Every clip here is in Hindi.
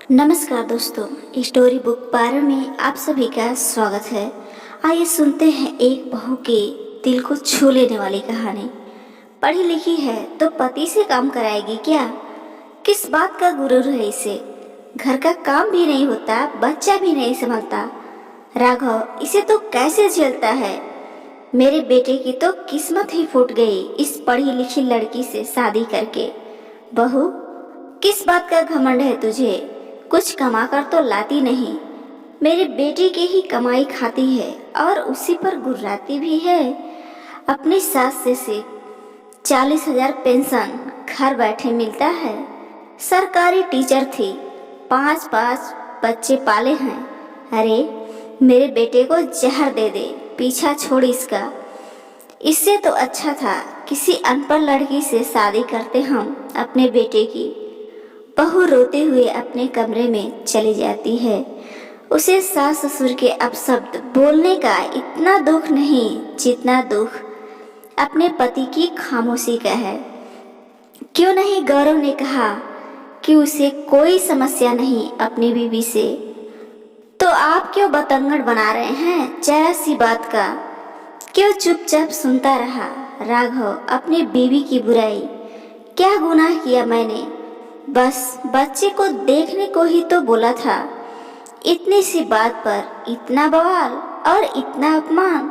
नमस्कार दोस्तों, स्टोरी बुक 12 में आप सभी का स्वागत है। आइए सुनते हैं एक बहू के दिल को छू लेने वाली कहानी। पढ़ी लिखी है तो पति से काम कराएगी क्या? किस बात का गुरूर है इसे? घर का काम भी नहीं होता, बच्चा भी नहीं संभलता। राघव इसे तो कैसे झेलता है? मेरे बेटे की तो किस्मत ही फूट गई इस पढ़ी लिखी लड़की से शादी करके। बहू, किस बात का घमंड है तुझे? कुछ कमा कर तो लाती नहीं, मेरे बेटे की ही कमाई खाती है और उसी पर गुर्राती भी है। अपनी सास से 40,000 पेंशन घर बैठे मिलता है। सरकारी टीचर थी, 5 बच्चे पाले हैं। अरे मेरे बेटे को जहर दे दे, पीछा छोड़ इसका। इससे तो अच्छा था किसी अनपढ़ लड़की से शादी करते हम अपने बेटे की। बहू रोते हुए अपने कमरे में चली जाती है। उसे सास ससुर के अपशब्द बोलने का इतना दुख नहीं जितना दुख अपने पति की खामोशी का है। क्यों नहीं गौरव ने कहा कि उसे कोई समस्या नहीं अपनी बीवी से, तो आप क्यों बतंगड़ बना रहे हैं जरा सी बात का? क्यों चुपचाप सुनता रहा राघव अपनी बीवी की बुराई? क्या गुनाह किया मैंने? बस बच्चे को देखने को ही तो बोला था। इतनी सी बात पर इतना बवाल और इतना अपमान।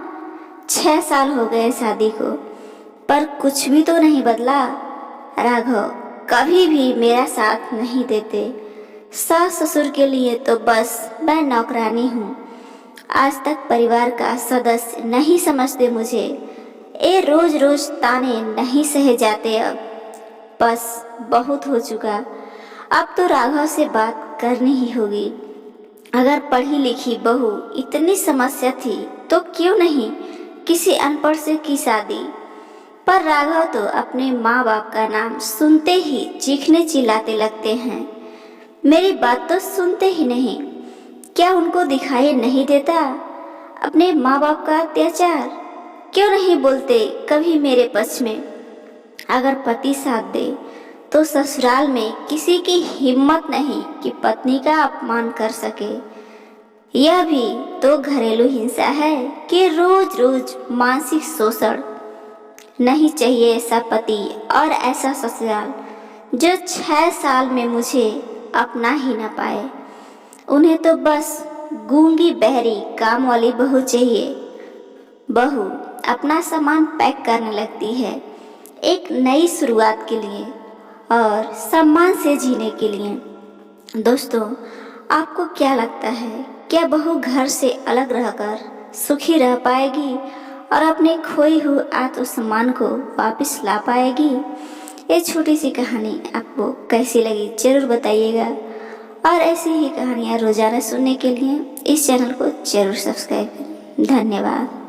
6 साल हो गए शादी को, पर कुछ भी तो नहीं बदला। राघव कभी भी मेरा साथ नहीं देते। सास ससुर के लिए तो बस मैं नौकरानी हूँ। आज तक परिवार का सदस्य नहीं समझते मुझे। ये रोज रोज ताने नहीं सहे जाते। अब बस बहुत हो चुका। अब तो राघव से बात करनी ही होगी। अगर पढ़ी लिखी बहू इतनी समस्या थी तो क्यों नहीं किसी अनपढ़ से की शादी? पर राघव तो अपने माँ बाप का नाम सुनते ही चीखने चिल्लाते लगते हैं। मेरी बात तो सुनते ही नहीं। क्या उनको दिखाई नहीं देता अपने माँ बाप का अत्याचार? क्यों नहीं बोलते कभी मेरे पक्ष में? अगर पति साथ दे तो ससुराल में किसी की हिम्मत नहीं कि पत्नी का अपमान कर सके। यह भी तो घरेलू हिंसा है कि रोज रोज मानसिक शोषण। नहीं चाहिए ऐसा पति और ऐसा ससुराल जो 6 साल में मुझे अपना ही न पाए। उन्हें तो बस गूंगी बहरी काम वाली बहू चाहिए। बहू अपना सामान पैक करने लगती है एक नई शुरुआत के लिए और सम्मान से जीने के लिए। दोस्तों, आपको क्या लगता है, क्या बहू घर से अलग रहकर सुखी रह पाएगी और अपने खोई हुए आत्मसम्मान को वापस ला पाएगी? ये छोटी सी कहानी आपको कैसी लगी जरूर बताइएगा। और ऐसी ही कहानियाँ रोजाना सुनने के लिए इस चैनल को जरूर सब्सक्राइब करें। धन्यवाद।